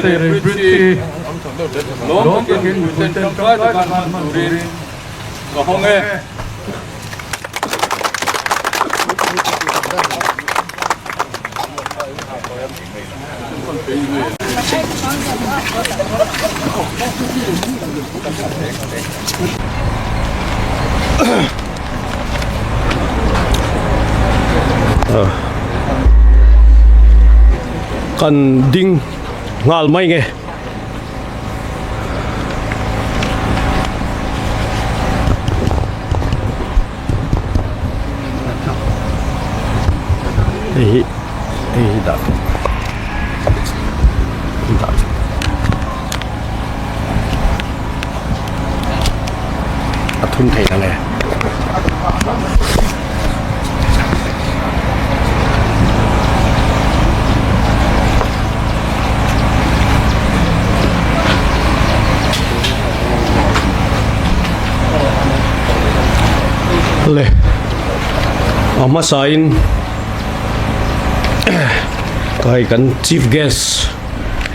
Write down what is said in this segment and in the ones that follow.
Teirei British long takin within Sorkar kan turin Hawn kan ding ngal mai nge dah thun thầy là nè Leih ama sain kai kan chief guest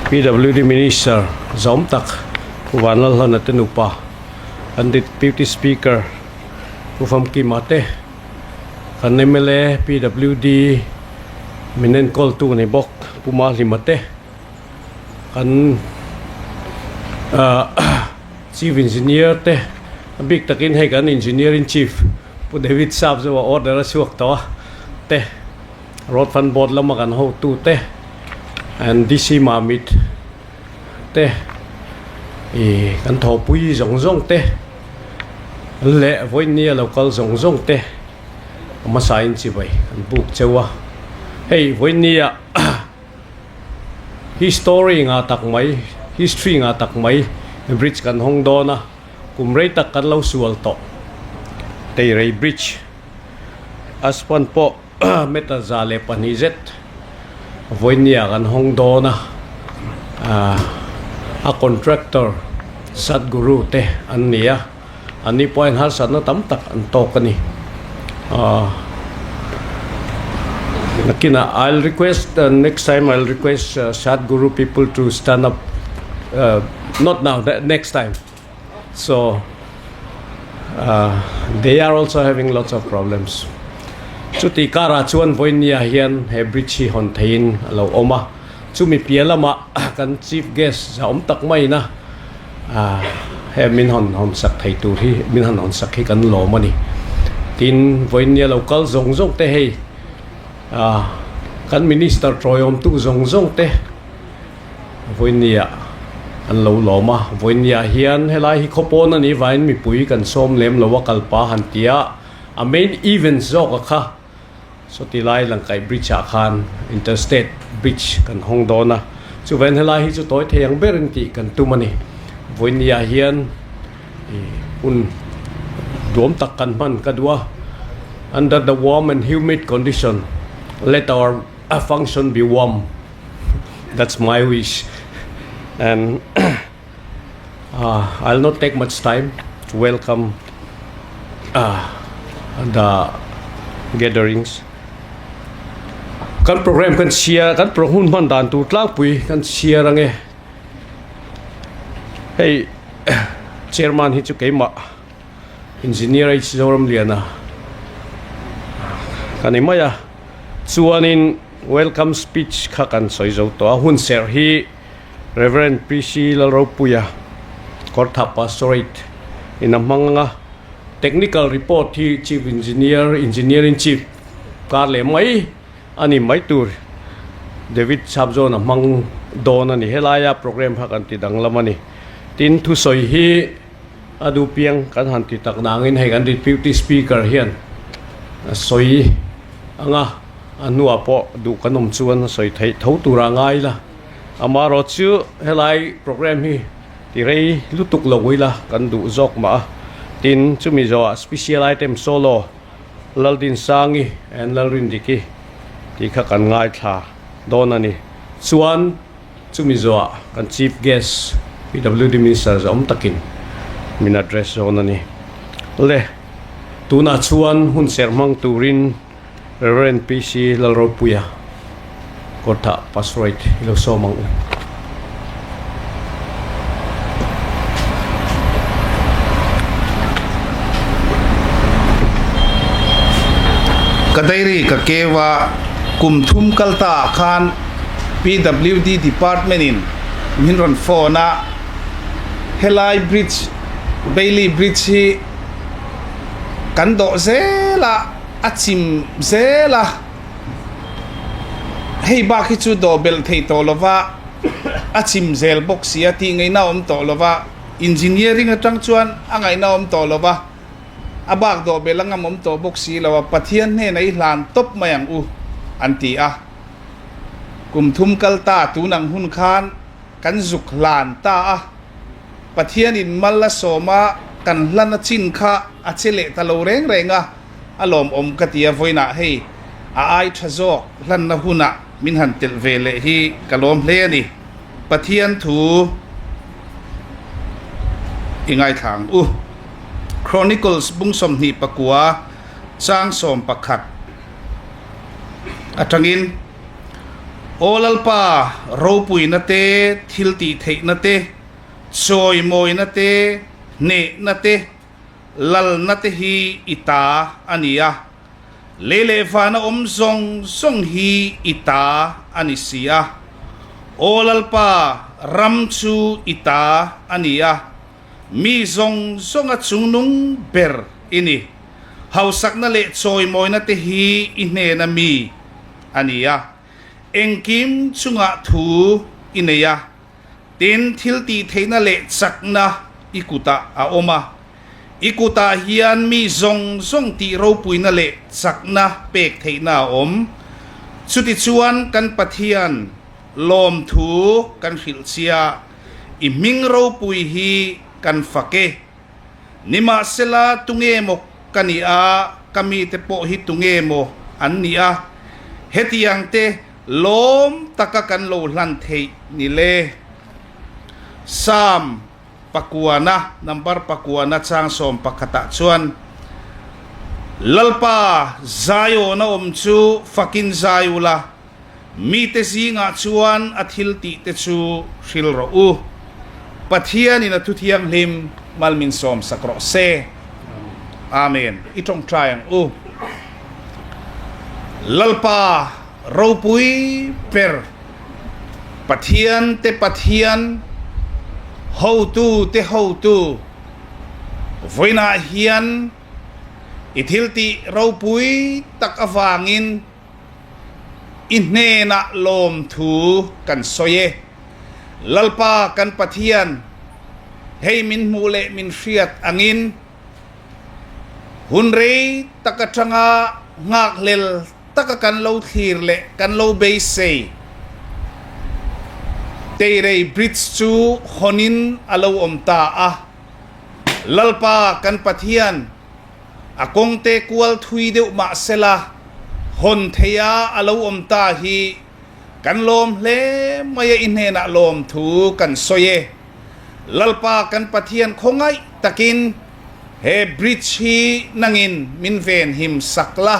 PWD minister zom tak wanal han aten upa and deputy speaker ufam kimate kan MLA PWD minen call tu ni bok puma limate kan chief engineer te big takin hay kan engineer in chief pu David sab zo order suak to te road fund board lam kan ho tu te and DC mamit te kan tho pui zong zong te le voi nia local zong zong te ma sain chi bai kan buk chewa hey voi nia history nga tak mai bridge kan hong do na kumrei tak kan lo sual to Teirei bridge aspan po meta zale panizet voi nia kan hong do na a contractor Sadguru te an nia ani point har san na tam tak an to kani nakina I'll request next time I'll request Sadguru people to stand up not now next time so they are also having lots of problems chuti kara chuan voi nia hian he bridge hon thein lo oma chumi pialama kan chief guest za tak mai na he min hon sak thei tu hi min hon sak hi kan lo mani tin voi nia local zong zong te hei kan minister troyom tu zong zong te voi nia an lo lo ma voi nia hian helai hi khopon ani vain mi pui kan som lem lo wakal pa han tia a main event zo kha so tilai lang kai bridge a khan interstate bridge kan hong do na chu ven helai hi chu toy theyang berin ti kan tu mani voi nia hian un dom tak kan man kadwa under the warm and humid condition let our function be warm that's my wish and I'll not take much time to welcome the gatherings kan program kan share kan prohun man dan tu tlak pui kan share range hey chairman hi chu keima engineer ai zoram liana kanimaya chuanin welcome speech kha kan soizo to hun ser hi Reverend PC Laropuya Kortha Pastorate in a manga technical report hi chief engineer in chief karle mai ani mai tur David Sabzo na mang don ani helaya program ha kan ti dang lamani tin thu soi hi adu piang kan han ti tak nangin hai kan deputy speaker hian soi anga anua po du kanom chuan soi thei tho tura ngai la amaro chu helai program hi Teirei lutuk lawila kan du zok ma tin chumi zo special item solo laldin sangi and lalrin diki ti kha kan ngai tha donani chuan chumi zo kan chief guest PWD minister zom takin min address zonani le tuna chuan hun sermang turin Reverend PC Lalropuya Kota Pastorate Ilosomang Teirei ka kewa kumthum kalta khan PWD department in minron phona Helai bridge Bailey bridge hi kando zela achim zela hei ba khi chu do bel thei to lova achim zel box ya ti ngai na om to lova engineering atang chuan angai na om to lova abak do belanga mom to boxi lawa pathian ne nei hlan top mayang u anti a kumthum kalta tunang hun khan kan zuk hlan ta a pathian in malla soma kan hlana chin kha achele talo reng renga alom om katia voina hei a ai thazok hlan na huna min han tel vele hi kalom hle ni pathian thu ingai thang u Chronicles bungsom ni pakua sang som pakhat atangin olalpa ropui na te thilti thei na te choi moi na te ne na te lal na te hi ita ania lele fana omzong song hi ita anisia olalpa ramchu ita ania mi zong zong a chung nung ber ini hausak na le choi moi na te hi inhe na mi ania engkim chunga thu ineya tin thilti theina le chakna ikuta a oma ikuta hian mi zong zong ti ro puina le chakna pek theina om chuti chuan kan pathian lom thu kan hilchia i ming ro pui hi kan fake nima sela tunge mo kania kami te po hi tunge mo ania hetiang te lom takakan lo hlan thei ni le sam pakuana number pakuana chang som pakata chuan lalpa zayo na chu fakin zayula mi te zinga chuan athil ti te chu hril ro u pathian in a tuthiang lim malmin som sakro se amen itong trying u lalpa ropui per pathian te pathian ho tu voina hian ithilti ropui tak awangin inne na lom thu kan soye lalpa kan pathian hei min mule min hriat angin hunrei takatanga ngak lel takakan lo thir le kan lo be sei Teirei bridge chu honin alo omta a lalpa kan pathian akong te kual thui deuh ma sela hon theya alo omta hi kan lom hle maya inhe na lom thu kan soye lalpa kan pathian khongai takin he bridge hi nangin min ven him sakla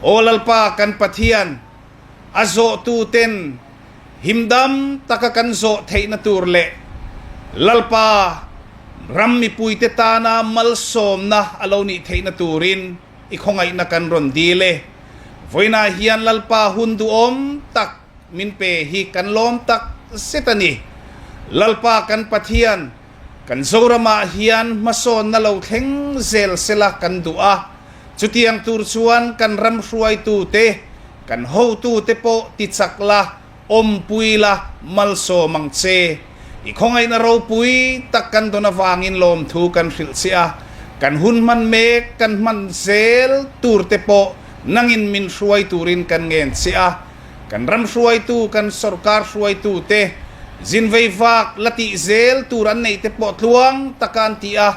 o lalpa kan pathian azo tu ten himdam takakan zo theina turle lalpa rammi puite tana malsom na aloni theina turin ikhongai na kan rondile voina hian lalpa hundu om tak min pe hi kan lom tak setani lalpa kan pathian kan zorama hian mason na lo thleng zel sela kan dua chutiang tur chuan kan ram hruai tu te kan ho tu te po ti chakla om puila malso mangche ikhongai na ro pui takkan dona wangin lom thu kan hrilsia kan hun man me kan man zel tur te po nangin min hruai turin kan ngen sia kan ram hruai tu kan sorkar hruai tu te zinvei vak lati zel turan nei te po tluang takan tia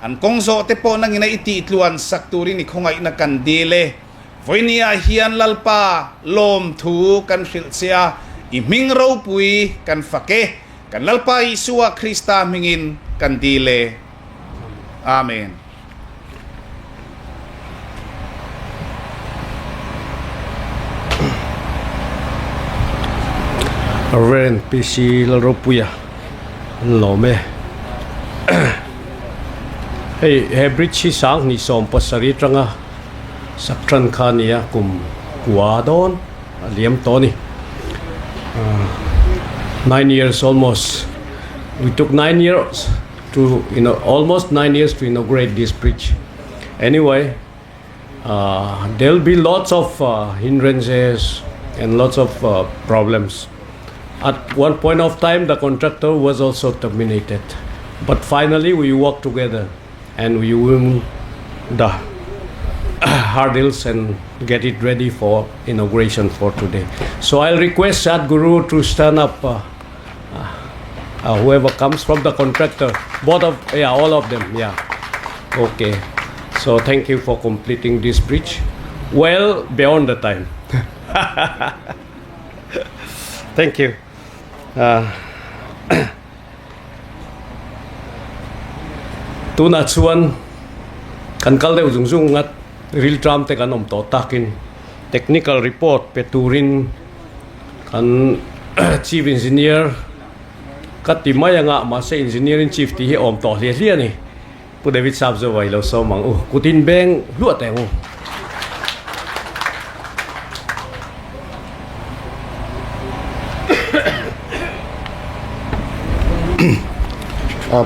an kongzo te po nangina iti tluan sak turin ikhongai na kan dile voinia hian lalpa lom thu kan hrilsia iming ro pui kan fake kan lalpa Isua Krista mingin kan dile amen Reverend PC Laropuya Lome Hey bridge sang ni som pasari tranga Saktran khania kum kuadon liam toni 9 years almost. We took 9 years to almost 9 years to inaugurate this bridge. Anyway, there'll be lots of hindrances and lots of problems. At one point of time, the contractor was also terminated. But finally, we worked together and we won the hurdles and get it ready for inauguration for today. So I'll request Sadhguru to stand up. Whoever comes from the contractor, all of them, okay. So thank you for completing this bridge well beyond the time. Thank you. Tuna chuan kan kalde ujung ngat real tram te kanom to takin technical report peturin kan chief engineer katimaya nga ma se engineering chief ti hi om to hlia ni pu David sab zo wai lo so mang kutin beng luat te ngo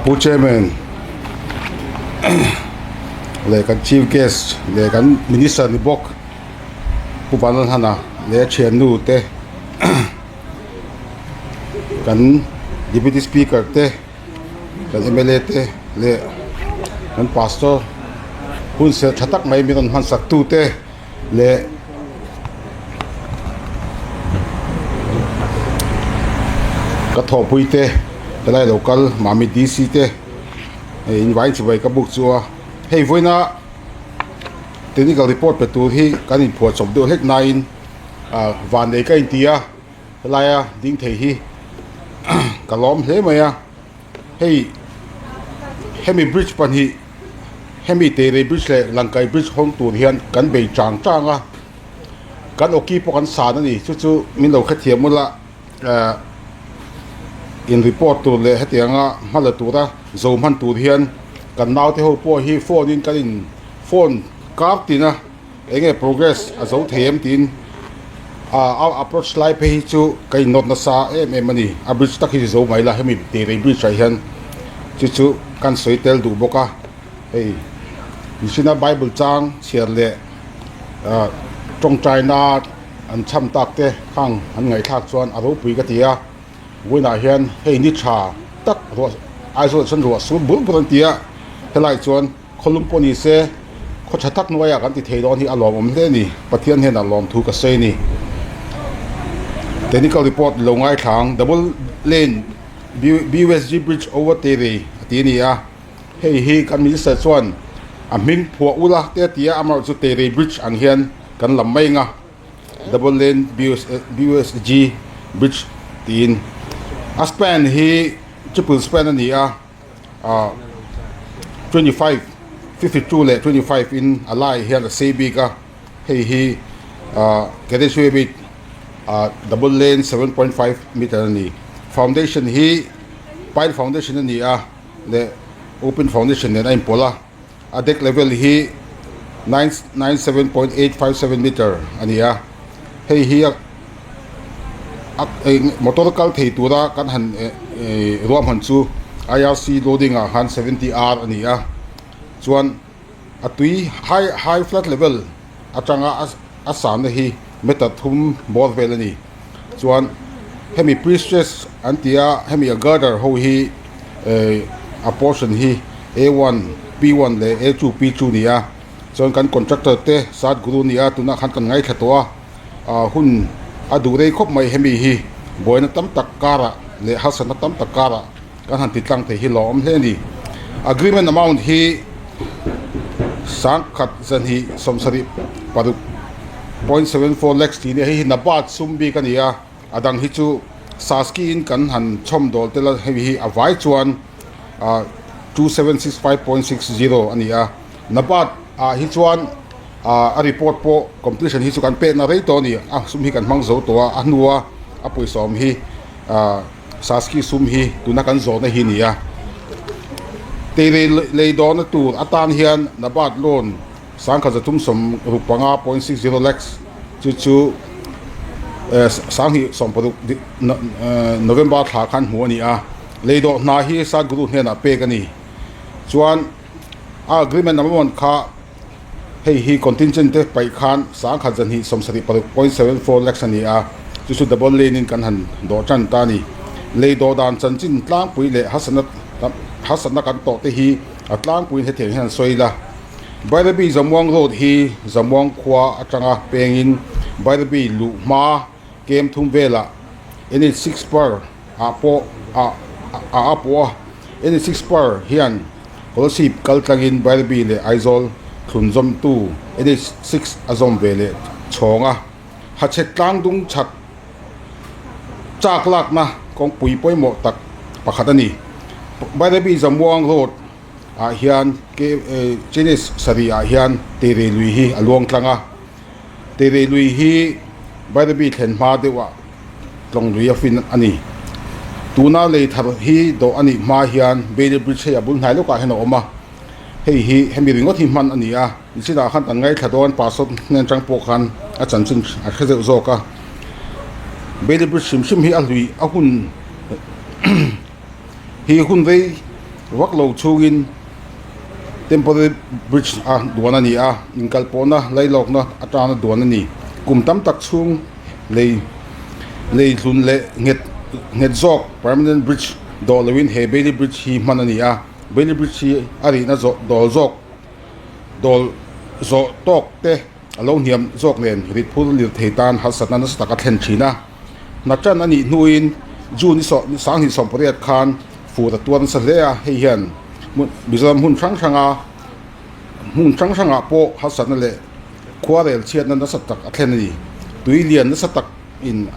Pu chairman le kan chief guest le kan minister ni bok pu panan hana le chen nu te kan deputy speaker te kan MLA te le kan pastor hun se thatak mai miron han sak tu te le ka tho pui te lai local mami DC te invite vai ka buk chua hei voina technical report pe tu hi kan in phuat chom do hek nine van nei ka intia laya ding thei hi kalom he maya hei hemi bridge pan hi hemi Teirei bridge le langkai bridge hong tu hian kan bei chang changa kan oki po kan sa na ni chu min lo khathiam mula in report tu le hetianga hala tu ra zo man tu hian kan naw te ho po hi phone in kan in phone kap tina enge progress a zo them tin approach lai pe chu kai not na sa mani a bridge tak hi zo mai la hemi Teirei bridge ai hian chu kan soitel du boka hey nisina bible chang chiar le trong china an cham tak te khang an ngai thak chuan a ro pui ka tia wina hian hei ni tha tak ro isolation ro su bul buran tia helai chuan kholum poni se kho thatak noya kan ti theidon hi alom om le ni pathian hen alom thu ka sei ni technical report longai thang double lane BUSG bridge over Teirei tinia hei hi kan minister chuan a ming phua ula te tia amar chu Teirei bridge ang hian kan lamai nga double lane BUSG bridge tin a span hi triple span ania 25 52 le 25 in alai hian a sebi ka hei hi kede shwe bit double lane 7.5 meter ni foundation hi pile foundation ni le open foundation ne nain pola a deck level hi 97.857 meter ania hei hi motor kal thei tura kan han rom han chu IRC loading a 170R ania chuan atui high flat level atanga asam ne hi meta thum bor vel ani chuan hemi pre-stress antia hemi a girder ho hi a portion hi A1 P1 le A2 P2 nia chuan kan contractor te Sadhguru nia tuna khan kan ngai thatoa hun adurei khop mai hemi hi boina tam tak kara le hasana tam tak kara kan han titlang the hi lom hle ni agreement amount hi sang khat zan hi somsari paru 0.74 lakhs ti ne hi nabat sumbi kania adang hi chu saski in kan han chom dol tela hi avai chuan 2765.60 ania nabat hi chuan a report po completion hi chu kan pe na rei to ni sum hi kan mang zo to a nuwa a poisom hi saski sum hi tuna kan zo na hi ni a Teirei Leih Dawh na tur atan hian na bat loan sang kha zatum som rupanga 0.60 lakhs chu sang hi som produk November thla khan hu ani a Leih Dawh na hi sa guru hne na pe ka ni chuan agreement number 1 kha hi contingent te pai khan sang kha jan hi som sari produk 0.74 lakhs ani a chu double lane in kan han do chan ta ni Leih Dawh dan chan chin tlang pui le hasan kan to te hi atlang pui he theng han soila by the be zamwang road hi zamwang khwa atanga pengin by the be lu ma kem thum vela any 6 per apo apo any 6 per hian holsip kaltangin by the be le aizol thunzom tu any 6 azom vele chonga ha chet tlang dung chat chak lak na kong pui poimo tak pakhatani by the be zamwang road hian ke chinis sari hian Teirei Leih hi along tlanga Teirei Leih hi by the be thlen ma dewa tlong lui afin ani tuna lei thar hi do ani ma hian Bailey Bridge he abul hnai lo ka hena oma hi hemi ringot hi man ani a sida khan tan ngai thadon pasot nen chang po khan a chan chin a kheze zo ka Bailey Bridge sim hi alui a hun hi hun vei wak lo chugin temporary bridge duana ni a inkalpona lailok na atana duana ni kumtam tak chung lei thun le nget zok permanent bridge dolwin he Bailey Bridge hi manani a Bailey Bridge hi ari na zo dol zok dol zo tok te alo niam zok len rit phul lir theitan hasatna na staka thlen thina na chan ani nuin juni so sang hi som poriat khan fu da tuan sa le a hei hian bizam hun chang po hasatna le kwarel chiat na satak athen ni tuilian na satak in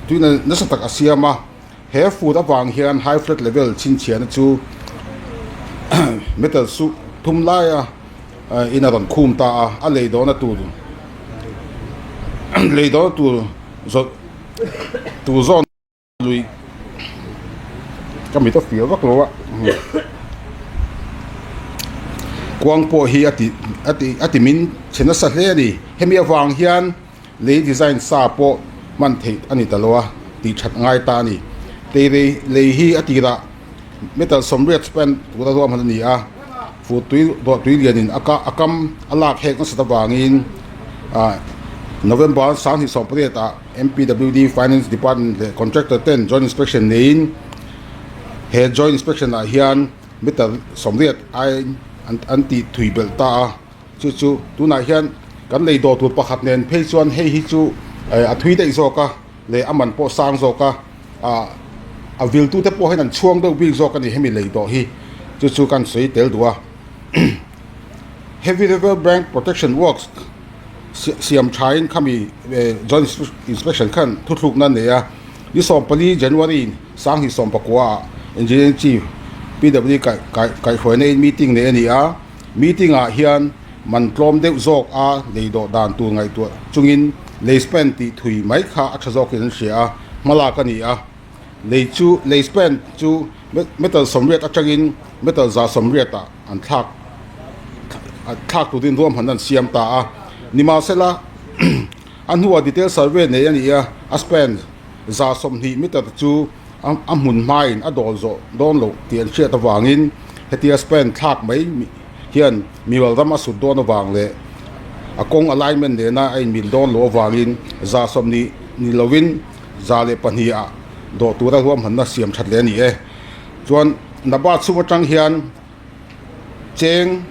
tuina na satak asiama he fu da wang hian high flat level chin chian chu metal su thum la ya ina ran khum ta a Leih Dawh na tu Leih Dawh tu zon lui kami to feel vak lo wa kwang po hi ati min chena sa hle ni hemi awang hian Leih design sa po man the ani talowa ti that ngai ta ni Teirei Leih hi atira metal somriat span tura ro man ni a fu tui lian in akam alak hek na sa wangin November sang hi sompriat MPWD Finance Department le contractor 10 joint inspection nein he joint inspection hian metal somriat ai anti thui bel ta chu tuna hian kan Leih Dawh tur pakhat nen phei chuan hei hi chu a thui dei zo ka le aman po sang zo ka a vil tu te po hen an chuang do bil zo ka ni hemi Leih Dawh hi chu kan sei tel duwa heavy river bank protection works siam chain kami joint inspection khan thutluk na ne ya ni som pali January sang hi som pakwa engineering chief PW kai hoi meeting ne ani a meeting a hian man tlom deuh zok a Leih Dawh dan tu ngai tu chungin Leih spend ti thui mai kha a thazok in sia mala ka ni a Leih spend chu metal somriat atangin metal za somriat ta an thak tu din rom hanan siam ta a nima sela an huwa detail survey ne ani a spend za som hi meter chu amun main adol zo don lo tian chia ta wangin hetia spend thak mai hian miwal ram asu don wang le akong alignment de na ai mil don lo wangin za som ni lovin za le pania do tura rom hanna siam that le ni chuan nabat su watang hian cheng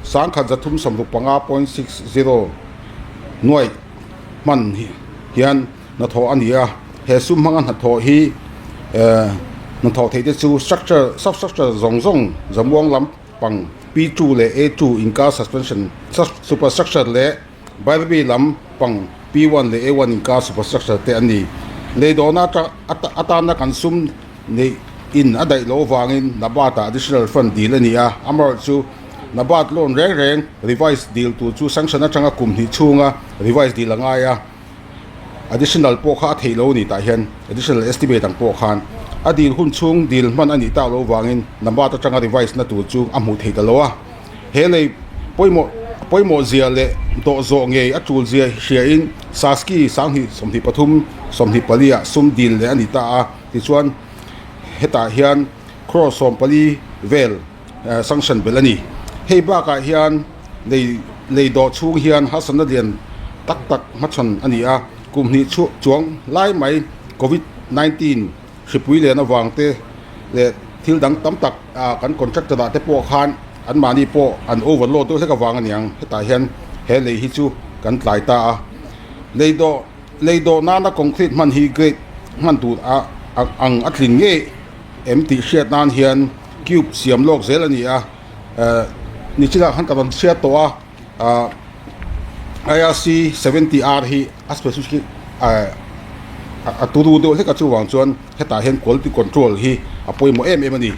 sang kha jathum samru panga 0.60 noi man hian na tho ania he sum mangan ha tho hi na tho thei chu substructure zong zamwang lam pang P2 le A2 inka suspension superstructure le by lam pang P1 le A1 inka superstructure te ani Leih Dawh na atana kan sum ne in adai lo wangin nabata additional fund deal ania amar chu nabat loan reng revise deal tu chu sanction atanga kum hi chunga revise deal anga ya additional พวกข้าเทโลนี่ตาเห็น additional estimate ต่างพวกขันอดีตหุ่นชุ่งดีลมันอันนี้ตาโลวางอินนับว่าต้องจัง device นั่นตัวจูอามูเทตโลอ่ะเฮเลยป่วยโมเซียเลยโตโซเงยอัจูเซียเชียอินซาสกี้สังหิสมธิปทุมสมธิปลีอ่ะซุ่มดีลเลยอันนี้ตาที่ส่วนเฮตาเฮียนครอสมปลีเวลสังชันเบลนี่เฮบ้ากะเฮียนเลยดอชูเฮียนฮัสนัดเรียนตักมัดชนอันนี้อ่ะกลุ่มนี้จวงไล่ไหมโควิด-19 สิบวิเลยนะวางเตะเลยทิลดังตั้มตักกันคนจักรดาเตะปวกคานอันมานี่ปวอันโอเวอร์โหลดตัวเท่ากับวางอันยังให้ตาเห็นเฮเลยฮิจูกันหลายตาเลยโดนานะคอนกรีตมันฮีเกรดมันตูอังอัดลินเง่เอ็มตีเชียดนานเฮียนคิวเสียมโลกเซลนี่นี่ชิลาหันกับเชียดตัวIRC 70R ฮีอัสเปซิฟิกตัวดูเท่ากับช่วงจวนให้ตาเห็น quality control ฮีป่วยหมอเอ็มนี่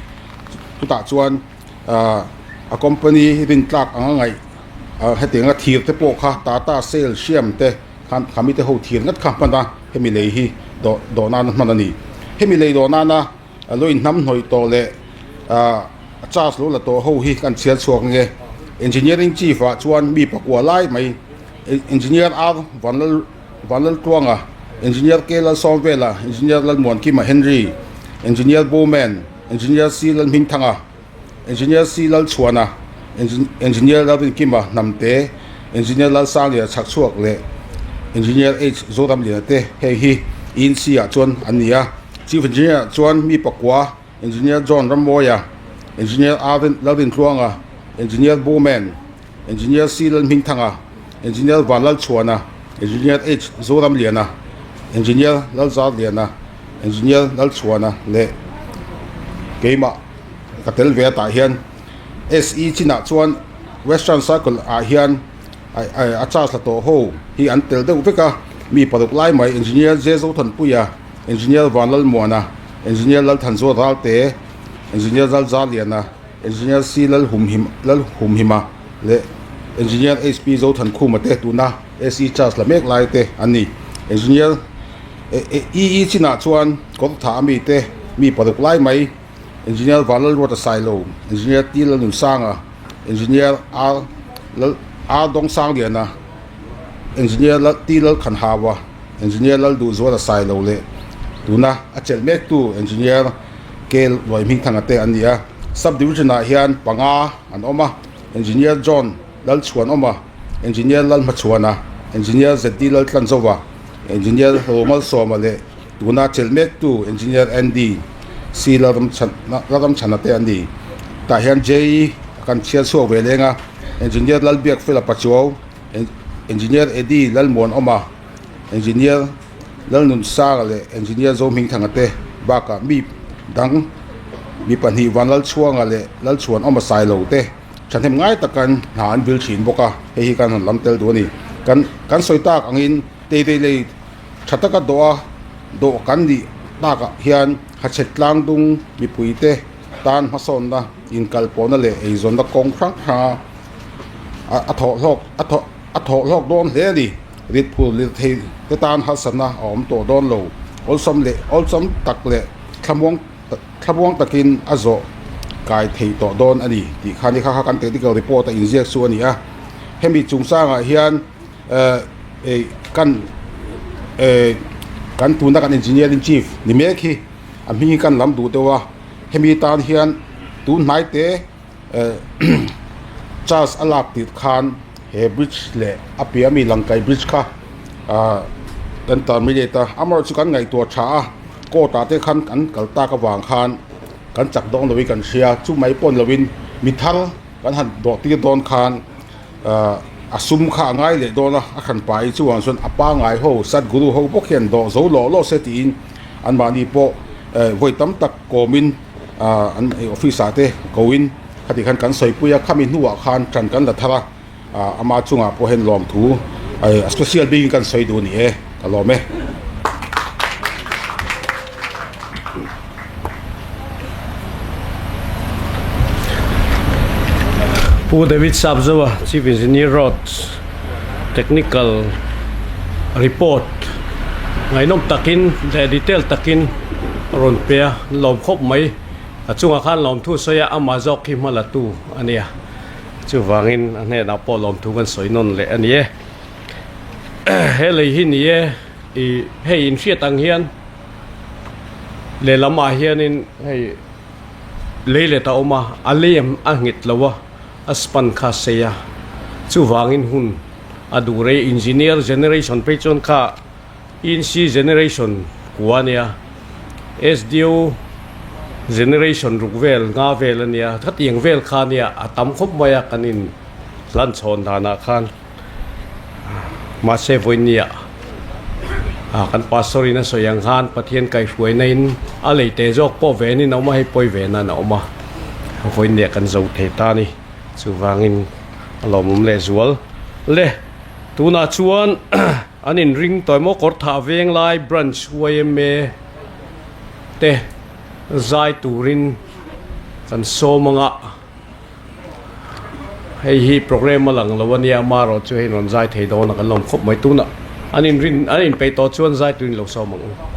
ทุกตาจวนcompany รินตักอังไงให้เตียงก็ทีร์เตปกค่ะตาเซลเชียมเตขามีเตหัวทีร์งัดข้ามปันตาให้มีเลยฮีดอนามันนี่ให้มีเลยดอนานะลุยน้ำหน่อยโตเลยจ้าสโลละโตหัวฮีกันเชียร์ช่วงเงี้ย engineering chief จวนมีปกวัวไล่ไหม engineer วันละตัวงengineer เกลซอมเวล่ะ engineer ลันมวนคิมาเฮนรี่ engineer โบแมน engineer ซีลันมิงทังengineer ซีลันชวนengineer ลันเป็นคิมานำเต engineer ลันสร้างเรียชักชวกเลย engineer H โจดำเรียเตเฮีอินซีจวนอันนี้chief engineer จวนมีปกวัว engineer John รัมโบยengineer ลันเป็นตัวงengineer โบแมน engineer ซีลันมิงทังengineer วันลันชวน engineer H โจดำเรียนะengineer ลัลซาเดียนะ engineer ลัลชวนะเละเกมะกระเตลเวียตาเฮียน SE ชินะชวน Western Circle อาเฮียนอาจารย์สตโฮฮีอันเตลเดอุปกะมีปรดุกไล่ไหม engineer เจโซทันปุยา engineer วันลัลมัวนะ engineer ลัลทันโซรัลเต engineer ลัลซาเดียนะ engineer ซีลัลหุมหิมะเละ engineer SP โซทันคูมาเตตุนะ SE จาร์สละเมกไลเตอันนี้ engineerชินะชวนก็ถามมีปรดุกไล่ไหม engineer วันลัลวัตไซโล engineer ตีลัลหนุนสร้างengineer ดงสร้างเดียนะ engineer ตีลัลขันหาวะ engineer ลัลดูวัตไซโลเลยดูนะอาเจลเมกตู engineer เกลลอยมิงทางเตอันนี้ subdivision เฮียนปังอันออกมา engineer John ลัลชวนออกมา engineer ลัลมาชวนengineer เซตีลัลทันโซวะengineer โรมัลโซมาเลยดูน่าเชลเมกตู engineer Andy ซีลาดมชันเตอันดีแต่เห็นเจกันเชียร์ชัวเวเลงengineer ลัลเบียกฟิลปัจจุบันengineer Eddie ลัลมวนออกมา engineer ลัลนุนซาเลย engineer โซมิงทางเตบากะมีดังมีปัญหาวันลัลช่วงเลยลัลชวนออกมาใส่โลเตฉันทำง่ายตะกันหาอันวิลชินบอกว่าเฮียกันลำเตลตัวนี้กันสวยตากอังอินเตเลยชัตตะกัดโดกันดีตากเฮียนหัดเช็ดล้างดุงมีปุ๋ยเตตานมาสอนนะอินกัลปอนนั่นเลยไอ้ส่วนตะกงครั้งหาอัฐโลกโดนเฮดิริดพูริดเฮเตตานฮัสนะออมโตโดนโลอลซัมเล่อลซัมตักเล่ขบวงตะกินอโซกายเทโตโดนอันนี้ที่ข้านี่ข้ากันเตติเกอรีพอร์ตอินเซียส่วนนี้ให้มีจุงสร้างเฮียนกันตูนักเอนจิเนียร์ชีฟนี่เมฆอันมีกันลำดูตัวให้มีตาเฮียนตูนไนเตจัสอลากติดคานเฮบริดจ์เล่อภิมีลังไกบริดจ์ค่ะกันตอนไม่ได้ตาอามรสุกันไงตัวช้าก็ตาเตคันกันกัลตากวางคานกันจักดองลวิกันเชียจุไม่ปนลวินมิทัลกันหันดอกตีโดนคานซุ่มข้าง่ายเลยโดนนะขันไปช่วงส่วนอป้าง่ายโหสัตว์กุรุโหพวกเห็นดอกโซโลเซตินอันมานี่พอวัยตั้มตักโกมินอันออฟฟิศอาเตโกวินขณะขันกันใส่ปุยขามินหัวคานจันกันละทาอามาช่วงพอเห็นลอมทูสเปเชียลบิงกันใส่ดูนี่ตลอดไหมผู้เดวิดซับซัว Chief Engineer Roads Technical Report ngày nôm takin để detail takin ron pia lom khop mai achunga khan lom thu soya amazok ki mala tu ania chu wangin ane na po lom thu kan soinon le anie he Leih hi ni e he in hriat ang hian le lama hian in hei Leih le ta oma alem a ngit lawa aspan kha seya chu wangin hun adure engineer generation pechon kha in si generation kuania SDO generation rukvel nga vel ania thatiang vel khania atam khop maya kanin lan chon dana khan ma se voinia kan pastori na soyang han pathian kai huai nain a leite jok po veni no ma he poi vena na oma voinia kan zo the ta ni chu wangin alom le zual le tuna chuan anin ring toimo kor tha veng lai branch wme te zai turin kan so manga hei hi program malang lawania maro chu hei non zai thei do na kan lom khop mai tuna anin pe to chuan zai turin lo so manga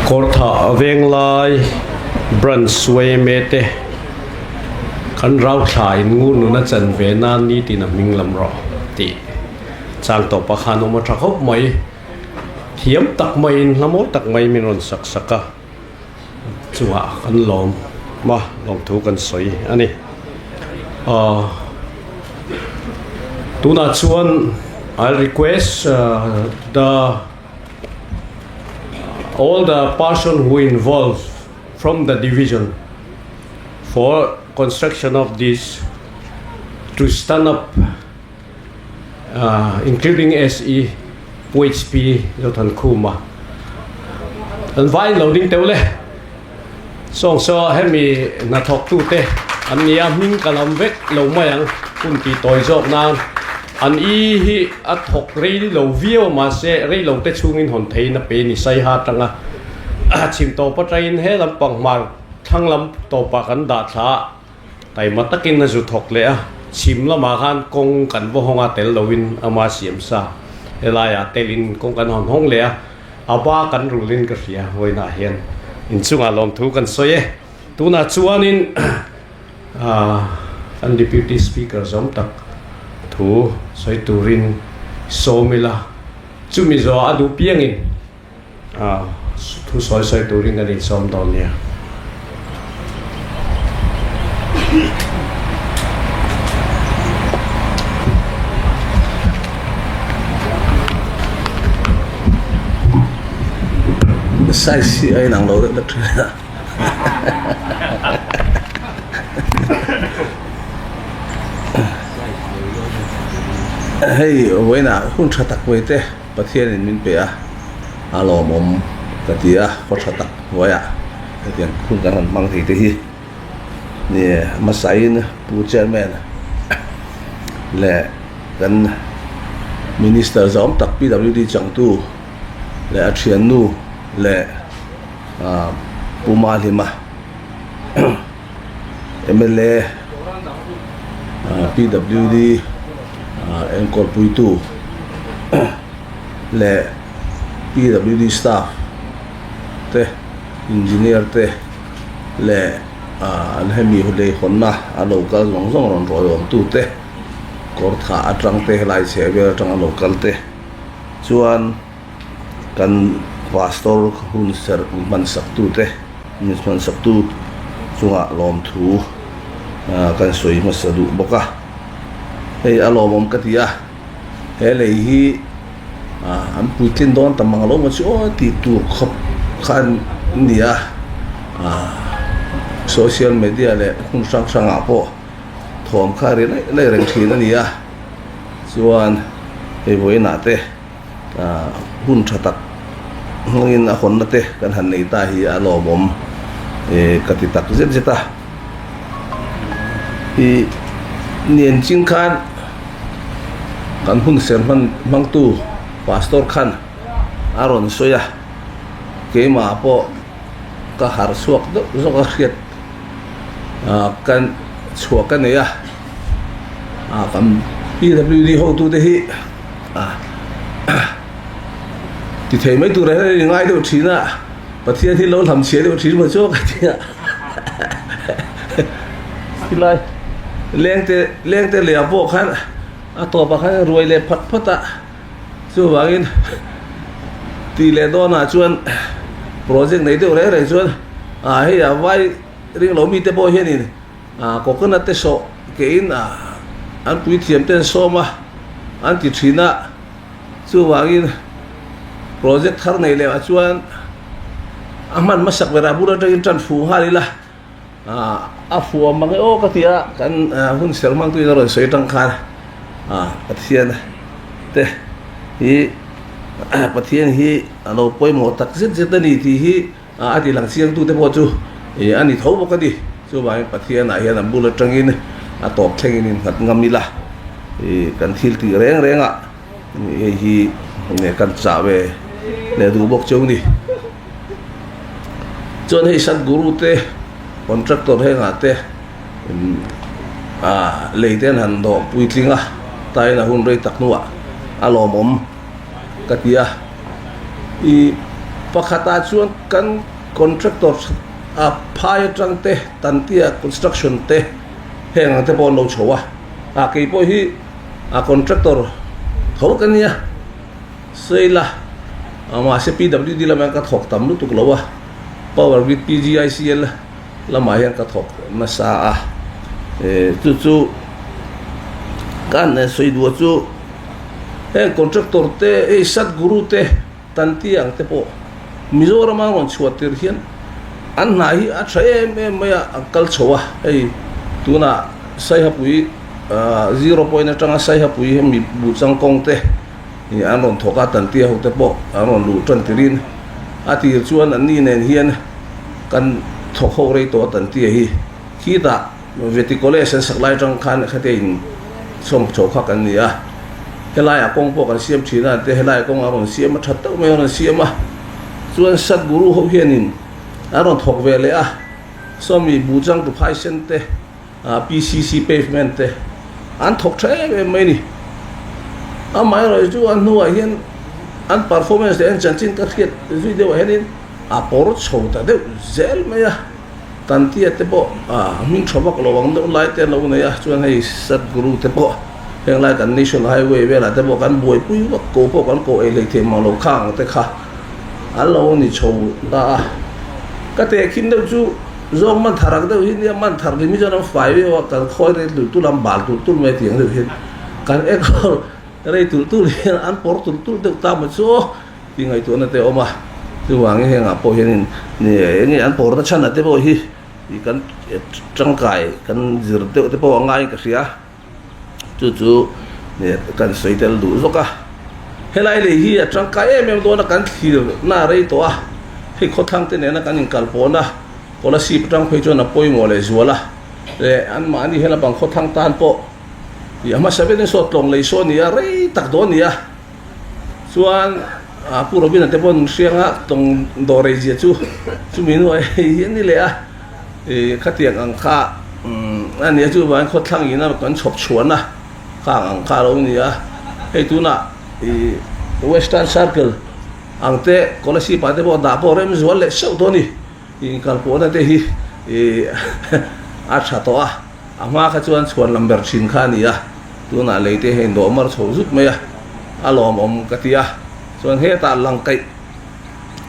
Kortha Venglai Brunsway Mete kan rau thai ngu nu na chan ve na ni ti na minglam ro ti chang to pa khan ma tha khop mai thiam tak mai in lamo tak mai min ron sak saka chuwa kan lom ma lom thu kan soi ani tuna chuan I'll request all the person who involved from the division for construction of this to stand up, including SE, PHP, Jotan Kuma. And why loading tele? So have me na talk to te. An niya ming kalam vek lo mayang kunti toy job na. An hi at hok rei lo view ma se rei lo te chungin hon thei na pe ni sai ha tanga. Chim to pa train he lam pang mar thang lam to pa kan da tha. Tai matakin na zu thok le a chim la ma khan kong kan bo honga tel lovin ama siam sa elaya telin kong kan hon hong le a aba kan rulin ka ria hoina hian in chunga lom thu kan soye tuna chuanin an deputy speaker zom tak thu soi turin somila chumi zo adu piangin thu soi turin ani som don ya sai si ai nang lo da hey wena hun tha tak we te pathian in min pe a alo mom ka ti a ko tha tak waya tiang kun kan mang thi te hi ni masain pu chairman le kan minister zom tak PWD chang tu le athian nu le puma lima MLA PWD Engkol Puitu le PWD staff te engineer te le an hemi hule khonna a local zong zong ron roi om tu te kortha atang te lai chebe atang local te chuan kan pastor hun ser man sak tu te man sak tu chunga lom thu kan soi ma sadu boka hei alomom katia he Leih an puitin don tamang lo ma chu ti tu khop khan nia social media le hun sang sang apo thom khari le reng thin ania chuan hei voina te hun thatak ngin a khon na te kan han nei ta hi alomom katitak zeta hi nien chin khan kan hun ser man mang tu pastor khan aron soya ke ma po ka har suak do zo ka khiat kan chua kan ya kam PWD ho tu te hi ti thei mai tu re ngai do thina pathian thi lo lam che do thi ma cho ka tia hilai leng te le apo khan a to ba khan ruai le phat phata chu wangin ti le do na chuan project nei do re chuan hei vai ring lo mi te bo hian in coconut te so ke in an pui thiam ten so ma an ti thina chu wangin project thar nei le chuan aman masak vera bura tang tran fu halila fu mang o ka tia kan hun sel mang tu ro sei tang khan pathian te hi pathian hi alo poi mo tak zet zet ni ti hi ati lang siang tu te po chu ani tho bo ka di chu ba pathian a hian bula tangin top thengin in khat ngamila kan thil ti reng renga hi ne kan cha ve le du bok chung ni chon hei sat guru te contractor he nga te leiten han do puitlinga tai na hun rei tak nuwa alomom katia i pakhata chuan kan contractor phai tang te tantia construction te heng te pon lo chowa ke po hi contractor tho kan nia seila ama se PWD la man ka thok tam lu tuk lowa power grid PGICL la ma yang ka thok masa chu kan soi du chu contractor te sat guru te tantiang te po Mizoram ang chuatir hian an nai a thai maya ankal chowa tuna sai hapui 0 point atanga sai hapui mi bu changkong te ni anon thoka tantia ho te po anon lu tran tirin ati chuan an ni nen hian kan thokho rei to tantia hi kita verticulation saklai tang khan khate in som chokha kan nia helai akong po kan siam thina te helai akong aron siam that tak me on siam chuan sat guru ho hianin aron thok vele somi bujang tu phai sen te PCC pavement te an thok thai me ni amai roi chu an nuwa hian an performance de an chanchin ka khiat video henin por chho ta de zel me tantia te po min thobak lowang do lai te lo ne chuan hei sat guru te po heng lai kan national highway vela te po kan boi pui wa ko po kan ko e le the ma lo khang te kha alo ni chho da ka te khin do chu zong man tharak do hin ya man thar mi jana fai we wa kan khoi re tu lam bal tu me tiang do hin kan e ko re tu hian an por tu de ta ma cho tingai tu na te oma tu wang he nga po hin ni an por ta chan na te po hi kan trangkai kan zir te po ngai ka sia chu ne kan soi tel du zoka helai le hi trangkai em do na kan thir na rei to he kho thang te ne na kan in kal po na kola si tang phei cho na poi mo le zuala le an ma ni hela bang kho thang tan po ya ma sabe ne so tlong le so ni rei tak do ni chuan pu robin te pon sianga tong do re ji chu min wa hi ni le khatiang ang kha ani chu ban kho thang ina kan chop chuan na khang ang kha lo ni hei tu na western circle ang te kola si pa te bo da po rem zual le so do ni in kal po na te hi tha to ama kha chuan chuan number chin kha ni tu na le te hen do mar chho zut me alom om katia chuan he ta lang kai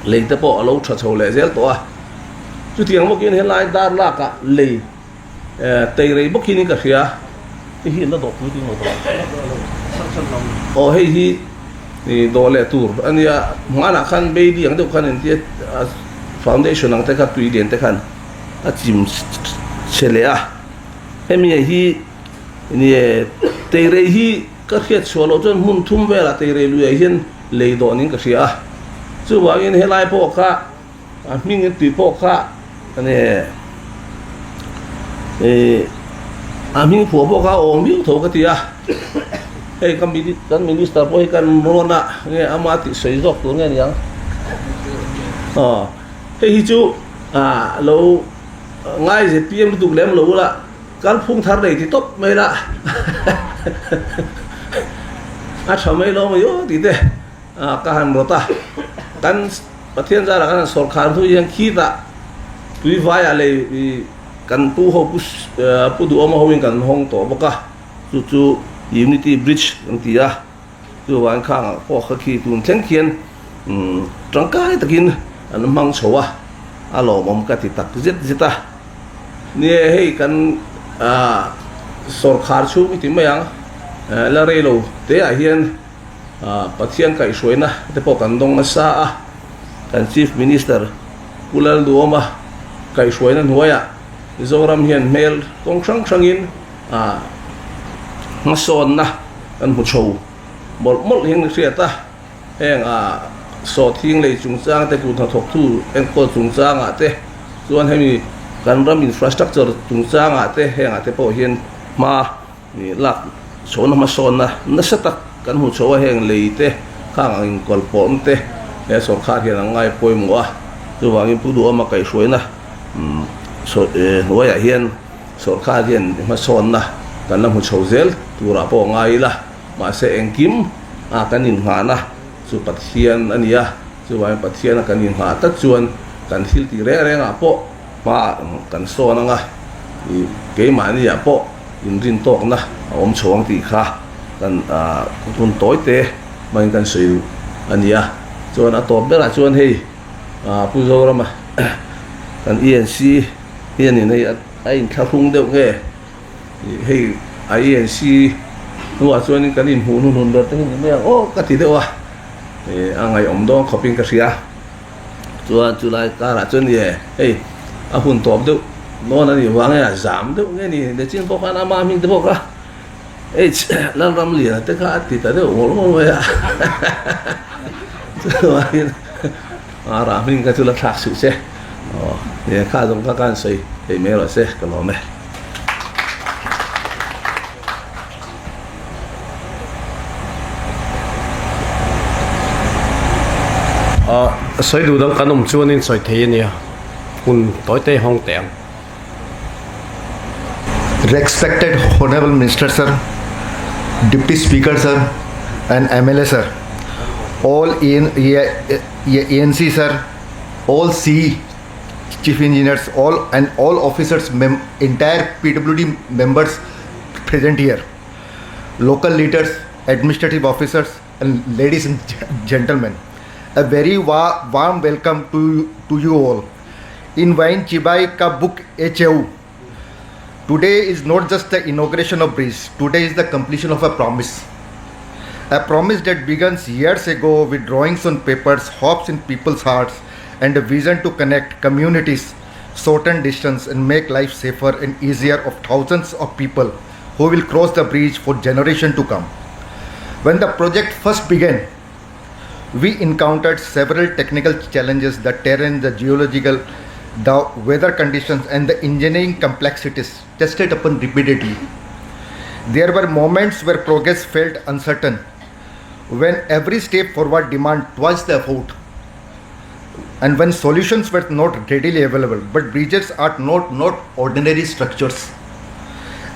le te po alo tha chho le zel to chu tiang mo kin he lai dar la ka le Teirei bokin ka khia hi na do pu ti mo to o he hi ni do le tur ania ngana khan be di ang de khan en ti foundation ang te ka tui den te khan chim chele hemi hi ni Teirei hi ka khiat cholo jon mun thum vela Teirei lu hian le do ning ka khia chu wangin he lai po kha ming ti po kha ane aming po po ka ong mi tho ka tia hey kan minister po kan mona nge amati sei jok tu nge yang hey chu lo ngai je PM tu lem lo la kan phung thar nei ti top mai la chamai lo yo ti te ka han rota kan pathian ra kan Sorkar thu yang kita tui vai ale kan pu ho pu du oma hoin kan hong to boka chu unity bridge kan tia chu wan khang po kha ki tun theng khian trangkai takin an mang chowa alo mom ka ti tak zeta ni hei kan Sorkar chu mi ti mayang la relo te hian pathian kai soina te po kan dong na sa kan chief minister kulal du oma kai soina nuaya zoram hian mel kong changin mason na kan hu chho mol hing riata heng so thing le chungchang te ku thok thu en ko chungchang te chuan hemi kan ram infrastructure chungchang te heng te po hian ma ni lak chona mason na satak kan hu chowa heng le te khang in kol pom te e Sorkar hian ngai poi mo chu wangin pu du ama kai soina so noya hian Sorkar hian mason na kan lam hu chho zel tura po ngai la ma se engkim kanin nga na chu pathian ania chu wai pathian kan in ha ta chuan kan thil ti re re nga po pa kan so na nga i ke mani ya po in rin tok na om chhong ti kha kan tun toy te mai kan sei ania chuan a top bela chuan hei pu zo rama kan ENC hian ni nei a in thahung deuh nge hei a ENC nuwa chuan kan in hu nun dor te ni me ka ti deuh angai om dong khoping ka sia chuan chulai ka ra chuan ye hei a hun top deuh no na ni wang ya zam deuh nge ni de chin po kan ama min de po ka lan ram li te ka ti ta deuh ngol ya chuan ra min ka chula thak su se ye kha dong ka kan sei hei me lo se ka lo me soi du dang kanom chuan in soi thei ania hun toy te hong teng Respected Honorable Minister Sir, Deputy Speaker Sir, and MLA Sir, all ANC Sir, all C Chief Engineers, all officers, entire PWD members present here, local leaders, administrative officers, and ladies and gentlemen. A very warm welcome to you all. In Vain Chibai ka book Chho. Today is not just the inauguration of bridge. Today is the completion of a promise. A promise that began years ago with drawings on papers, hopes in people's hearts, and a vision to connect communities, shorten distance, and make life safer and easier of thousands of people who will cross the bridge for generations to come. When the project first began, we encountered several technical challenges: the terrain, the geological, the weather conditions, and the engineering complexities tested upon repeatedly. There were moments where progress felt uncertain, when every step forward demanded twice the effort, and when solutions were not readily available. But bridges are not ordinary structures.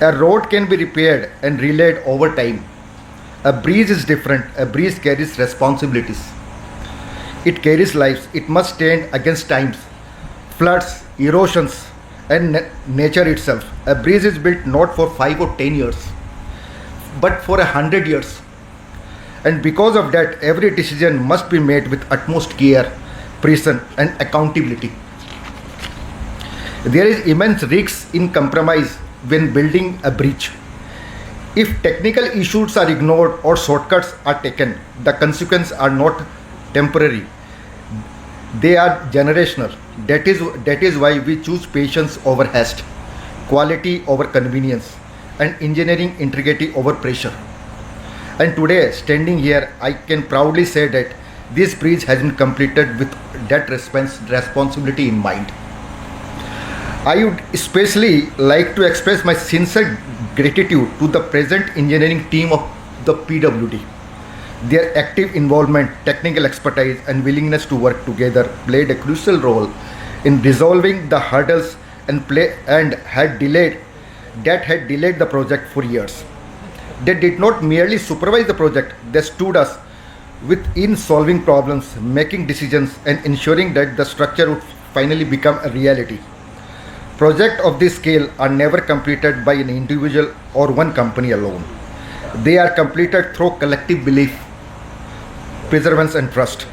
A road can be repaired and relaid over time. A bridge is different. A bridge carries responsibilities. It carries lives. It must stand against times, floods, erosions, and nature itself. A bridge is built not for 5 or 10 years, but for 100 years. And because of that, every decision must be made with utmost care, precision, and accountability. There is immense risk in compromise when building a bridge. If technical issues are ignored or shortcuts are taken, the consequences are not temporary. They are generational. That is why we choose patience over haste, quality over convenience, and engineering integrity over pressure. And today, standing here, I can proudly say that this bridge has been completed with that responsibility in mind. I would especially like to express my sincere gratitude to the present engineering team of the PWD. Their active involvement, technical expertise, and willingness to work together played a crucial role in resolving the hurdles and had delayed the project for years. They did not merely supervise the project, they stood us in solving problems, making decisions, and ensuring that the structure would finally become a reality. Projects of this scale are never completed by an individual or one company alone. They are completed through collective belief, perseverance, and trust.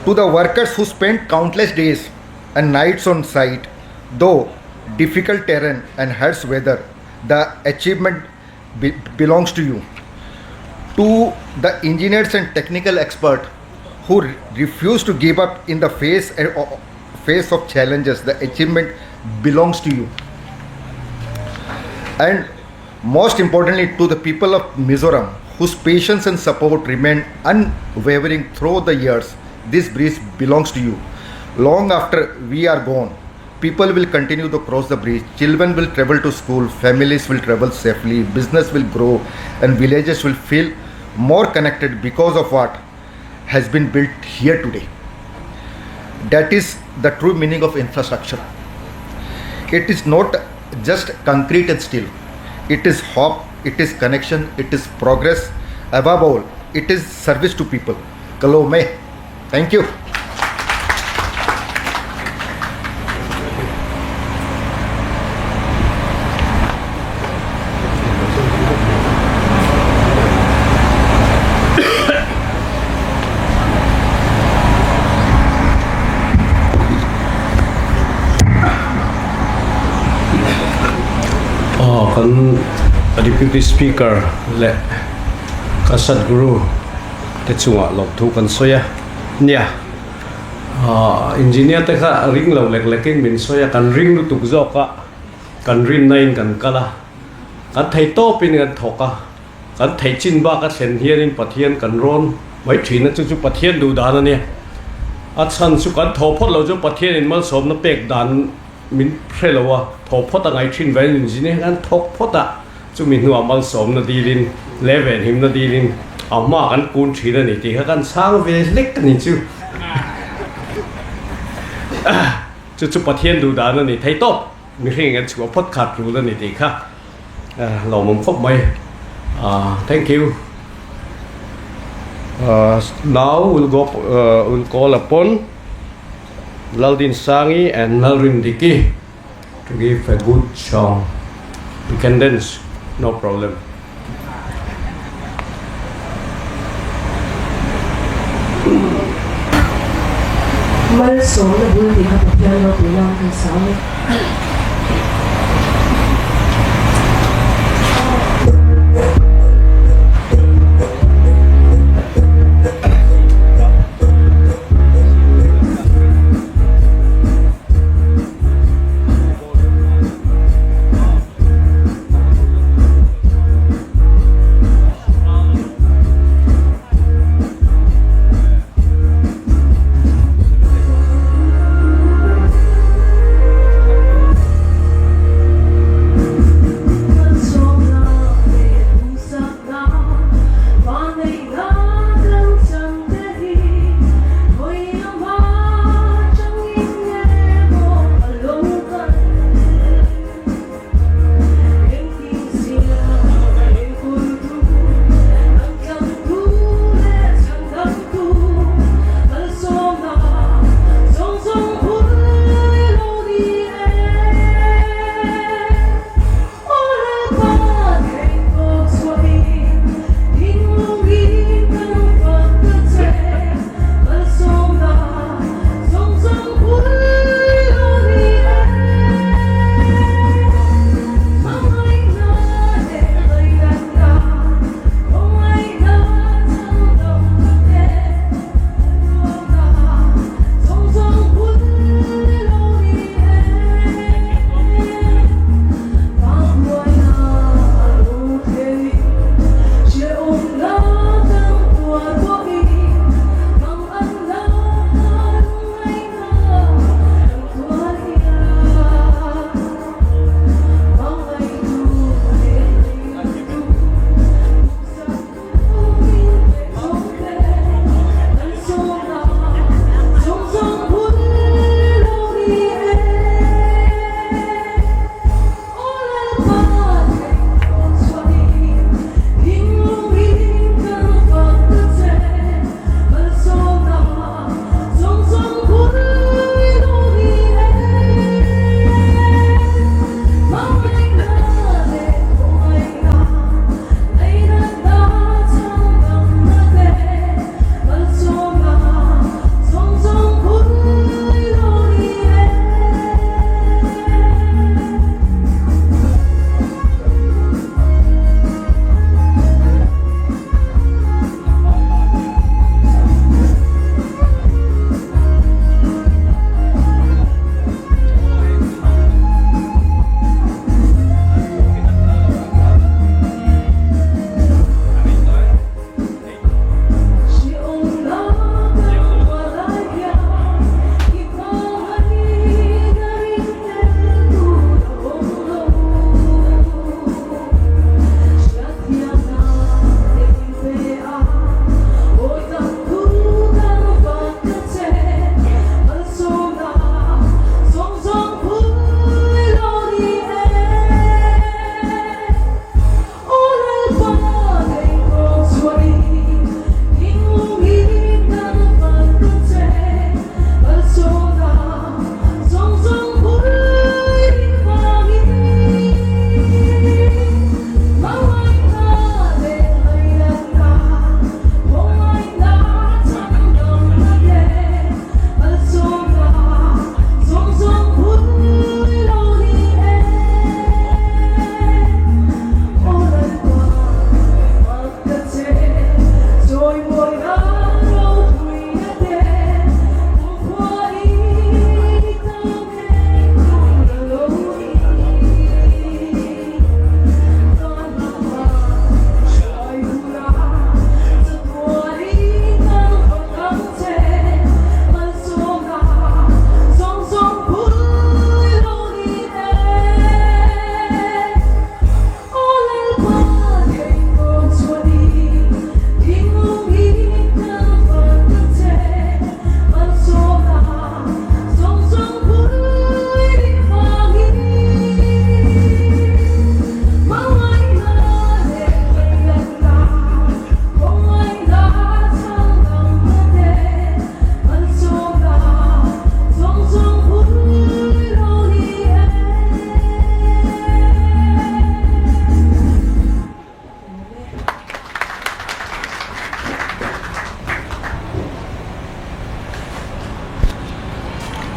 To the workers who spent countless days and nights on site, though difficult terrain and harsh weather, the achievement belongs to you. To the engineers and technical experts who refuse to give up in the face of challenges, the achievement belongs to you. And most importantly, to the people of Mizoram, whose patience and support remain unwavering through the years, this bridge belongs to you. Long after we are gone, people will continue to cross the bridge, children will travel to school, families will travel safely, business will grow, and villages will feel more connected because of what has been built here today. That is the true meaning of infrastructure. It is not just concrete and steel. It is hope, it is connection, it is progress. Above all, it is service to people. Kalo mein. Thank you. Kan Deputy Speaker le Kasat Guru te chunga lok thu kan soya nia engineer te kha ring lo lek leking min soya kan ring lu tuk zo ka kan rin nain kan kala kan thei to pin kan thoka kan thei chin ba ka sen hian in pathian kan ron mai thina chu chu pathian du dan ania a chan chu kan tho phot lo chu pathian in mal som na pek dan min phrelowa tho phot angai thin vel engineer kan thok phota chu min nu amal som na dilin level him na dilin amma kan kun thina ni ti kan sang ve lek ni chu chu chu pathian du dan ni thei top mi ring kan chu phot khat ru ni ti kha lo mom khop mai thank you. Now we'll call upon Laldin Sangi and Melrin Diki to give a good song. We can dance, no problem. Mal som na bul di ka piano bilang ng sami.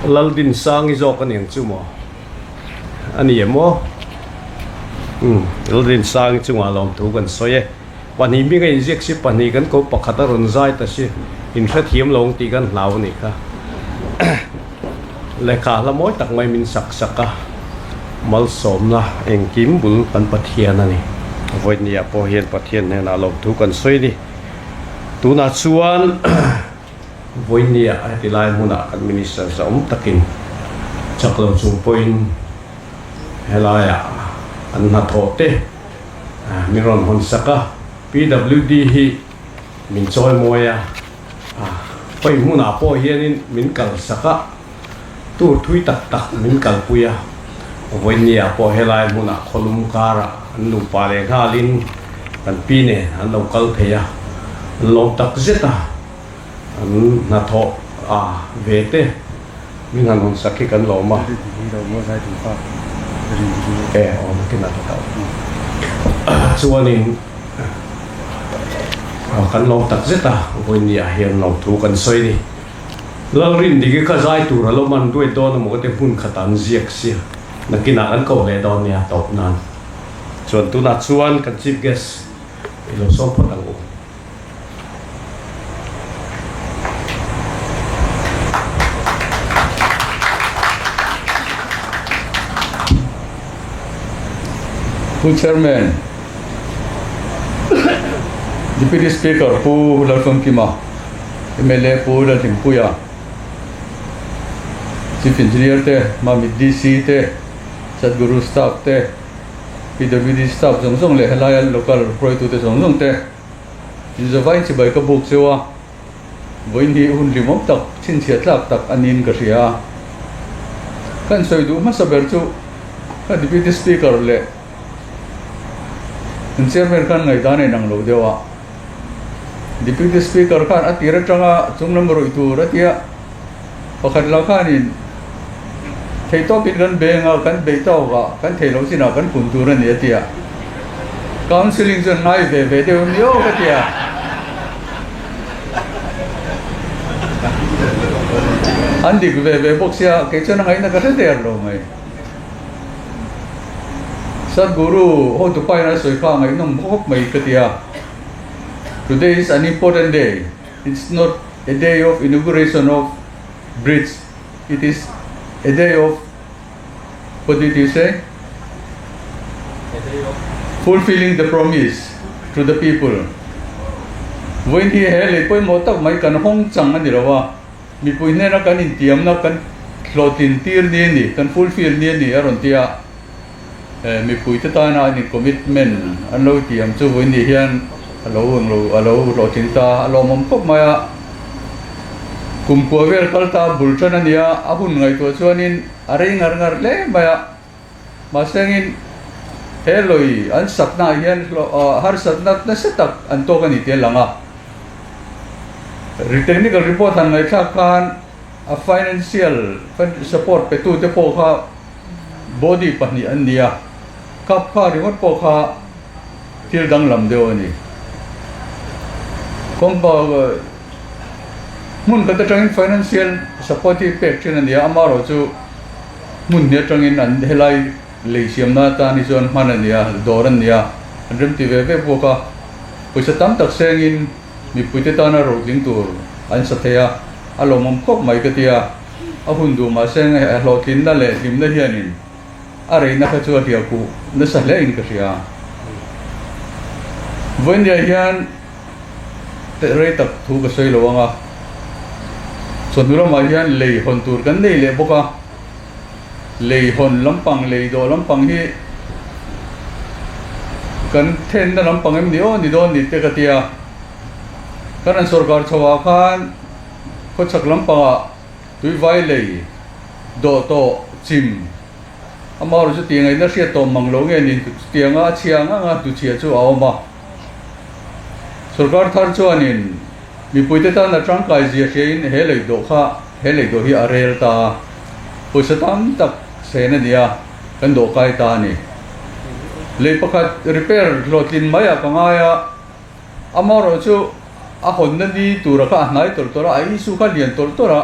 Laldin sang izok kan yang cuma ani emo laldin sang cuma lom tu kan soye pani mi kan injek si pani kan ko pakhata ron zai ta si in kha thiam long ti kan lau ni kha lekha la moi tak mai min sak saka mal som na eng kim bul kan pathian ani voi ni apo hian pathian ne na lom tu kan soi ni tu na chuan voi ni a ti lai muna kan minister sa takin chaklo chung point helaya an na thote miron hon saka PWD hi min choi moya pai muna po hianin min kal saka tu thui tak tak min kal puya voi ni apo helai muna kholum kara an lu pa le halin kan pine an lo kal theya lo tak zeta an na tho vete min han hon sakhi kan lo ma on kin na tho chuanin kan lo tak zeta voi ni a hian lo thu kan soi ni lalrin digi ka zai tu ra lo man duai don mo te hun khatan ziak sia nakina kan ko le don ya top nan chuan tu na chuan kan chief guest ilo so patang u Chairman, Deputy Speaker, Pu Lalkam Kima, MLA Pu Laltim Puya, Chief Engineer te, Mami DC te, Sadguru staff te, PWD staff zong le halaya local proyektu te zong te, Javain si bai ka buk sewa, voin hi hun limom tak chin chiat lak tak anin ka ria, kan soidu masaber chu, ka Deputy Speaker le. Chairman kan ngai dane nang lo dewa Deputy Speaker kan atira tanga chung number itu ratia pakhat la khanin thei to pin kan benga kan be to ga kan thei lo sina kan kun tu ran ya tia counseling jon nai ve de yo ka tia andik ve boksia ke chana ngai na ka de lo mai Sadguru, how to find us so far, I know hope my katia. Today is an important day. It's not a day of inauguration of bridge. It is a day of, what did you say? A day of fulfilling the promise to the people. When he held it, poi motak mai kan hong chang ani rawa. Mi poi ne na kan intiam na kan klotin tir ni kan fulfill ni aron tia. Mi pui ta na ni commitment an lo ti am chu voi ni hian alo tinta alo mom pop maya kum ko ver kalta bulchan ania abun ngai to chuanin are ngar le maya masengin heloi an sakna hian har satna na setak an to kan ite langa technical report han ngai thak kan a financial support pe tu te po kha body pani an nia kap kha rimot po kha til dang lam deu ani kong ba mun ka ta tangin financial support pe chen ani amaro chu mun ne tangin an helai leisiam na ta ni zon man ani ya doran nia andrem ti ve po ka poisa tam tak sengin mi puite ta na ro ding tur an sa thea alo mom kop mai ka tia a hundu ma seng a lo tin na le lim na hianin are na ka chu tia ku na sa le in ka ria when ya hian Teirei tak thu ka soi lawanga sonura ma hian Leih hon tur kan nei le boka Leih hon lampang Leih do lampang hi kan then na lampang em ni don ni te ka tia kan an Sorkar chawa khan ko chak lampanga tui vai Leih do to chim amaro chu tiangai na sia to manglo nge ni tianga chianga nga tu chia chu awma Sorkar thar chuanin mi puite ta na tangkai zia shein helei do kha helei do hi arel ta poisa tam tak sena dia kan do kai ta ni le pakhat repair lotin maya kangaya amaro chu a hon na ni tura ka nai tor tora ai su kha lian tor tora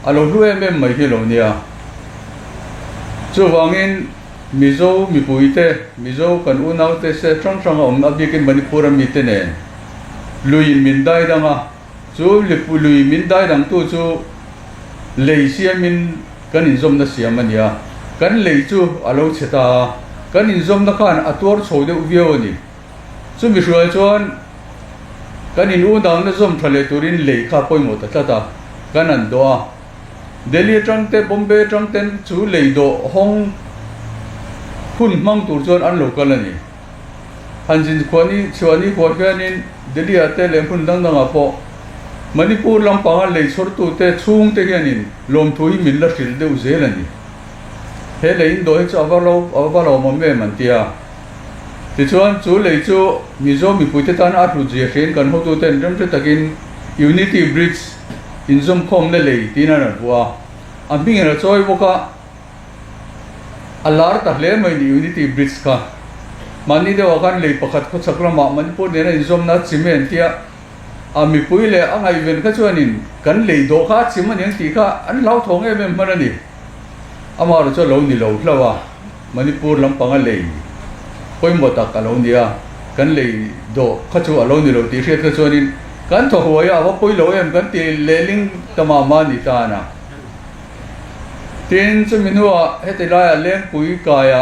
alo lu em mai hi lo nia chu wangin mizo mi puite mizo kan unau te se trang om abikin manipur mi te ne lui min dai danga chu lui min dai dang tu chu Leih siamin kan in zom na siamania kan Leih chu alo cheta kan in zom na khan ator chho de uvio ni chu mi hruai chuan kan in udang na zom thale turin Leih kha poimo ta tata kan an doa Delhi trangte Bombay trangten chu Leih do hong hun mang tur chuan an local ani hanjin khwani chhuani khwa khianin Delhi ate lem hun dang dang apo Manipur lampanga Leih sortu te chung te hianin lom thui min la hril deuh zel ani he Leih do he chu avalo ma me man tia ti chuan chu Leih chu mizo mi puite tan a hru je khen kan hotu ten rem te takin unity bridge in zum khom le Leih tina na bua aming era choi boka alar ta hle mai ni unity bridge ka mani de wakan Leih pakhat kho chakrama Manipur ne na in zum na cement tia ami puile angai ven kha chuanin kan Leih do kha chiman yang ti kha an lau thong em manani amar chu lo ni lo hlawa Manipur lampanga Leih poimo tak alo nia kan Leih do kha chu alo ni lo ti hriat kha chuanin kan tho hoya awa poi lo em kan ti leling tamama ni ta na tin chu minua hetilaya leng pui kaya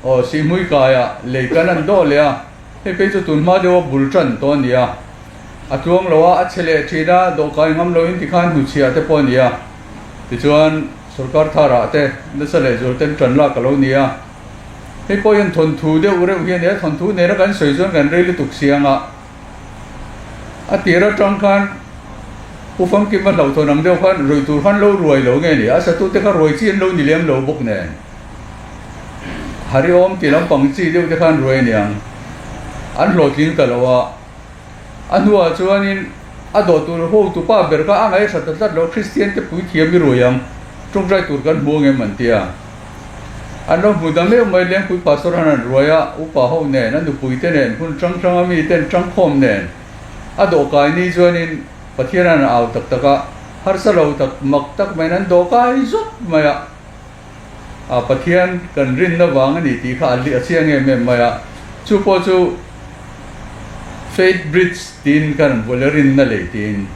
o simui kaya Leih kan an do lea he pe chu tunma de bultran to nia atuang lowa achele thina do kai ngam loin ti khan hu chia te pon nia ti chuan Sorkar thara te nasale jor ten tran la kalonia he poyan thon thu de ure hian ne thon thu ne ra kan soi chuan kan rei tuk sianga a tira tang khan ufam ki ma lo thonang deu khan roi tur khan lo ruai lo nge ni a sa tu te ka roi chin lo ni lem lo buk ne hari om ti lam pang chi deu te khan ruai niang an lo tling ta lawa anua chuanin ado tur ho tu pa ber ka angai sa tat lo Christian te pui thiam mi royam trung rai tur kan bu nge man tia anlo budam le mai leng pui pastor han roya upa ho ne nan du pui te ne hun chang chang ami ten chang khom ne ado kai ni chuanin pathiran au tak taka har sa lo tak mak tak mai nan do kai zut maya a pathian kan rin na wang ani ti kha ali achiang em em maya chu po chu faith bridge tin kan bolerin na Leih tin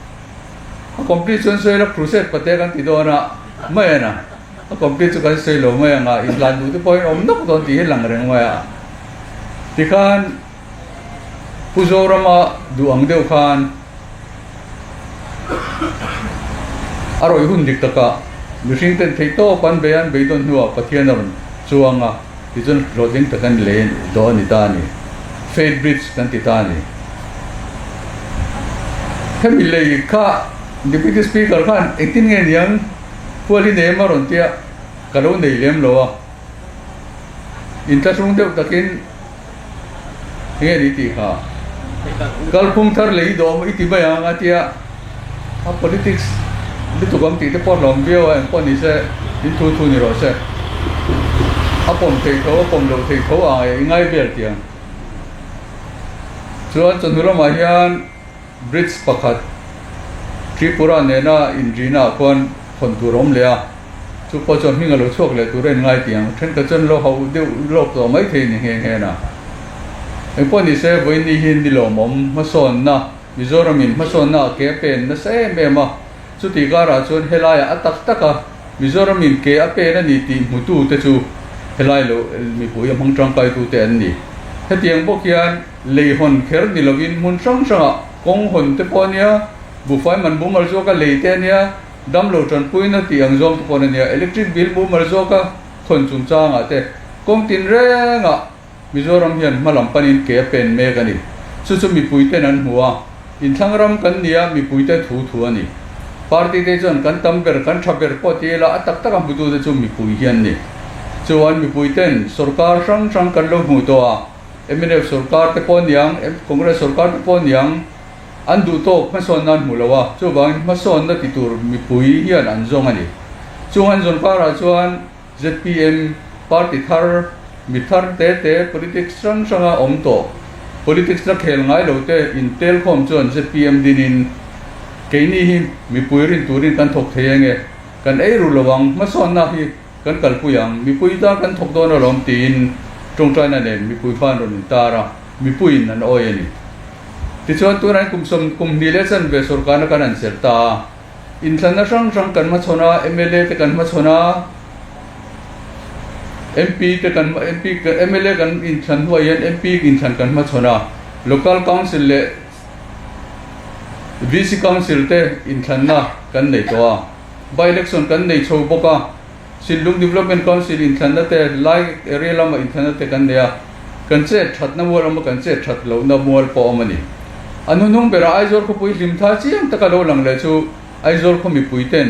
a completion soi la crusade pate kan ti do na mai na a complete kan soi lo mai nga island du te point om nok don ti lang reng maya ti khan puzorama duang deu khan aroi hun dik taka mishing ten theito pan bean beidon huwa pathian ron chuanga ti chun roding takan len do ni ta ni faith bridge kan ti ta ni kami Leih kha deputy speaker khan 18 nge yang poli ne maron tia kalo nei lem lowa intasung deu takin nge ni ti kha kalpung thar Leih do mo iti baya nga tia a politics bitu kam ti te por lom bio en poni se in thu ni ro se a pom thei tho a ngai ber tia chuan chunura ma hian bridge pakhat Tripura nena injina kon turom lea chu po chon hinga lo chok le turen ngai tiang then ka chon lo hau deu lo to mai the ni he na en poni se voi ni hin di lo mom ma son na Mizoram in ma son na ke pen na se me ma chu ti gara chon helaya atak taka Mizoram in ke a pe na ni ti mutu te chu helai lo mi pu yam hang tang kai tu te an ni he tiang bo kian Leih hon kher ni lovin mun sang sang kong hon te ponia bu fai man bu mar zo ka Leih te nia dam lo tran pui na ti ang zom to nia electric bill bu mar zo ka khon chung chang ate kong tin renga Mizoram hian malam panin ke pen me ka ni chu mi pui te nan huwa in thangram kan nia mi pui te thu ani party te jon kan tamber kan thaber po ti la atak tak am bu tu chu mi pui hian ni chuan mi pui ten Sorkar sang kan lo hu to a MNF Sorkar te pon yang Congress Sorkar te pon yang andu to mason nan mulawa chu bang mason na titur mi pui hian an zong ani chuan zon para chuan ZPM party thar mi thar te politics sang om to politics na khel ngai lo te intel khom chuan ZPM dinin keini hi mi pui rin turin kan thok theyenge kan ei ru lawang ma son na hi kan kalpuyang mi pui ta kan thok don lom tin trong trai na nen mi pui fan ron tara mi pui nan oi ani ti chuan tu ran kum ni le san ve Sorkar na kan an serta in thlan na sang kan ma chona MLA te kan ma chona MP te kan MP MLA kan in thlan huai yan MP in thlan kan ma chona local council le VC council te in thlan na kan nei to by election kan nei Chho boka Silung Development Council in thlan na te Leih area lama in thlan na te kan dia kan che that na mol am kan che that lo na mol po amani anu nung bera aizor ko pui lim tha chi am taka lo lang le chu aizor ko mi puiten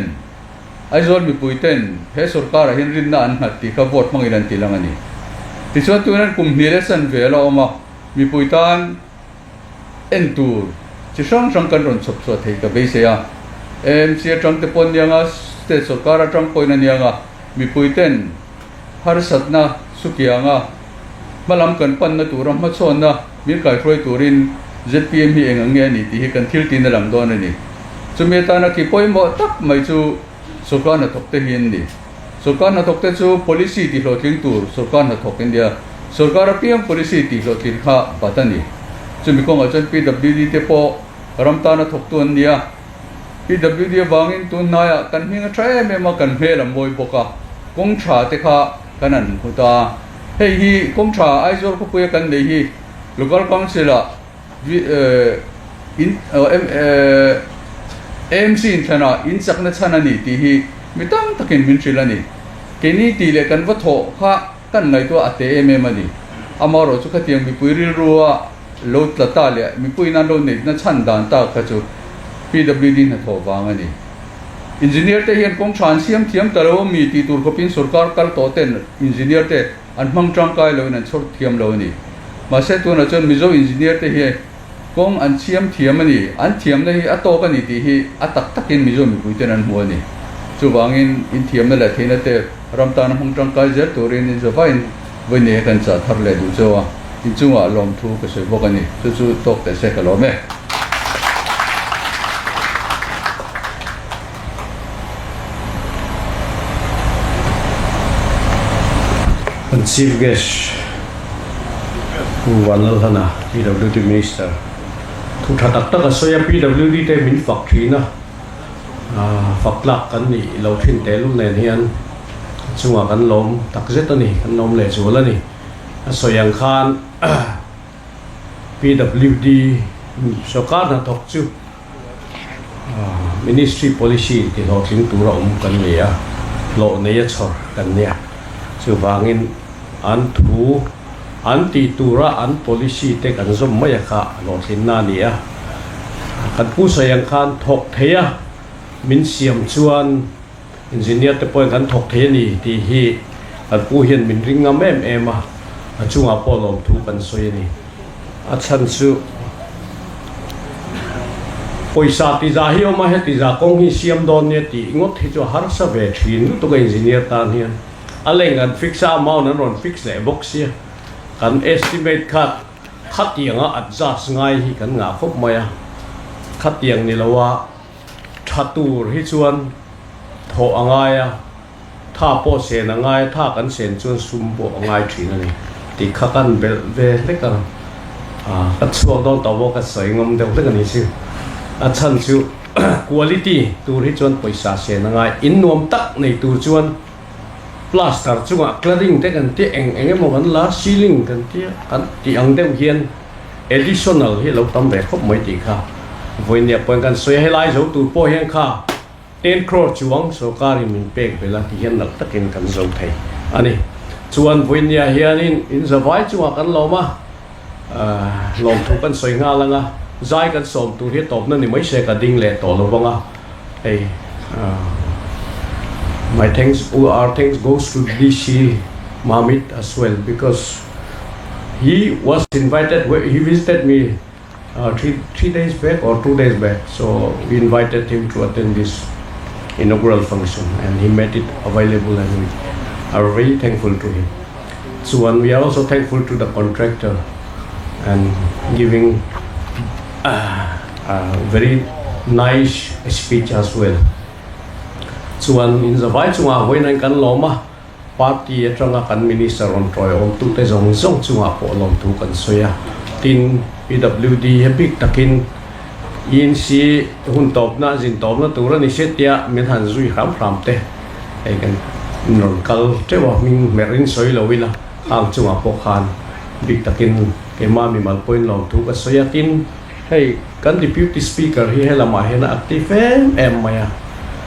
aizor mi puiten he Sorkar hin rin na an hatti ka vote mang ilan tilang ani ti chuan tunan kum ni le san ve lo ma mi puitan entur chi sang kan ron chop so thei ka be se ya em sia tang te pon yang te Sorkar tang poi na nianga mi puiten har satna sukianga malam kan pan na turam ma chon na mir kai throi turin ZPM hi engang nge ni ti kan thil tin lam don ani chumi ta na ki poi mo tak mai chu Sorkar na thok te hin ni Sorkar na thok te chu policy ti lo tling tur Sorkar na thok india Sorkar piang policy ti lo tin kha patani chumi ko ngachan PWD te po ramta na thok tu an dia PWD wangin tu na ya kan hinga trai me ma kan me lam moi boka kong tha te kha kanan huta hei hi kong tha aizor ko puya kan nei hi local council a AMC in thana in sakna chana ni ti hi mitang takin min trilani keni ti le kan va tho kha kan ngai to ate em ani amaro chu khatiang mi puiril ruwa lo tlata le mi puina lo nei na chan dan ta kha chu PWD na tho wang ani engineer te hian kong than siam thiam taro mi ti tur ko pin Sorkar kal to ten engineer te an mang tang kai lo nan chor thiam lo ni ma se tu na chon mizo engineer te hi kong an siam thiam ani an thiam nei a to ka ni ti hi a tak takin mizo mi puiten an mu ani chu wangin in thiam na la theina te ramta na mang tang kai zer turin in zovain vone kan cha thar le du chowa in chunga lom thu ka se bokani chu tok te se ka lo me Chief guest Wanal Hana PWD Minister thu tha tak tak soya PWD te min fak thina faklak kan ni lo thin te lu nen hian chunga kan lom tak zet ani kan nom le chu la ni soyang khan PWD Sorkar na thok chu ministry policy ti lo thin tu ra kan ni ya lo ne ya chor kan nia chu wangin an thu an ti tura an policy te kan zom maya kha lo thin na ni a kan pu sayang khan thok theya min siam chuan engineer te point kan thok the ni ti hi kan pu hian min ringa mem ema a chunga polom thu kan soi ni a chan chu poisa ti za hi oma he ti za kong hi siam don ne ti ngot hi chu har sa ve thin to ka engineer tan hian aleng an fixa amount an ron fix le box ya kan estimate khat yang a adjust ngai hi kan nga khop maya khat yang ni lawa thatur hi chuan tho angaya tha po se na ngai tha kan sen chuan sum bo ngai thin ani ti kha kan bel ve le ka ka chuak don taw ka soi ngom deuh le kan ni si a chan chu quality tur hi chuan paisa se na ngai in nom tak nei tur chuan plaster chunga cladding te kan ti eng mo kan la ceiling kan ti ang deuh hian additional hi lo tam ve khop mai ti kha voinia point kan soi helai zo tu po hian kha 10 crore chuang Sorkar min pek bela ti hian nak takin kan zo thei ani chuan voinia hian in zawai chunga kan lo ma lom thu kan soi nga langa zai kan som tu hi top na ni mai se ka ding le to lo wanga ei my thanks, our thanks goes to DC Mamit as well because he was invited. He visited me three days back or 2 days back. So we invited him to attend this inaugural function, and he made it available, and we are very thankful to him. So, and we are also thankful to the contractor and giving a very nice speech as well. chuan in zawai chunga voin an kan loma party atanga kan minister on troi om tu te zong zong chunga po lom tu kan soya tin PWD hebik takin in si hun top na jin top na tura ni setia men han zui ram te ai kan non kal te wa min merin soi lowila ang chunga po khan big takin ke ma mi mal point lom tu ka soya tin hey kan deputy speaker hi helama hena active em maya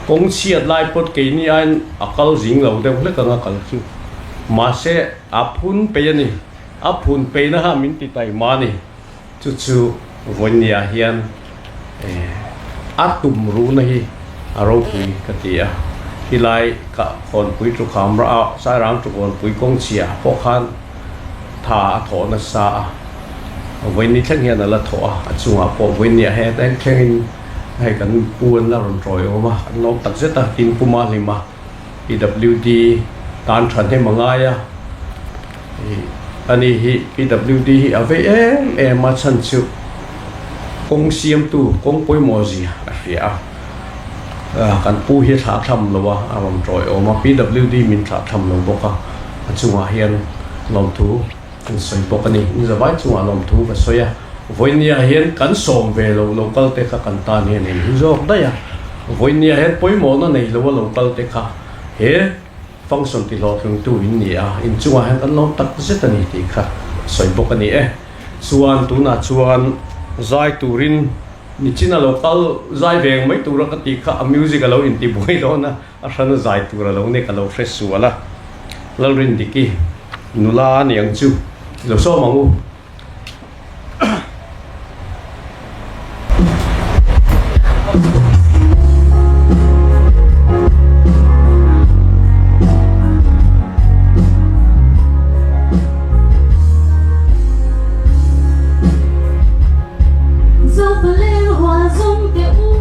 kong chiat lai pot ke ni an akal jing lo de hle ka kal chu ma se apun pe ni apun pe na ha min ti tai ma ni chu chu vonia hian atum ru na hi aro pui katia hilai ka kon pui tu khamra sa ram tu kon pui kong chia po khan tha tho na sa voin ni thang hian la tho a chunga po voin ni he tang theng hay kan puan la ron troi oma an lom tak zeta tin puma lima PWD tan than he mangaya ani hi PWD hi ave ma chan chu kong siam tu kong poi moji afia kan pu hi tha tham lowa arom troi oma PWD min tha tham lo boka chunga hian lom thu kan soi bokani ni zawai chunga lom thu ka soya voinia hian kan som ve lo local te kha kan tan hian in zo da ya voinia hian poimo na nei lo local te kha he function ti lo thung tu in ni a in chunga hian kan lom tak zetani ti kha soi bokani chuan tu na chuan zai turin ni china local zai veng mai tura ka ti kha music alo in ti boi do na a ran zai tura lo ne ka lo fresh suala lalrin diki nula niang chu lo so mangu Dawh hoa dung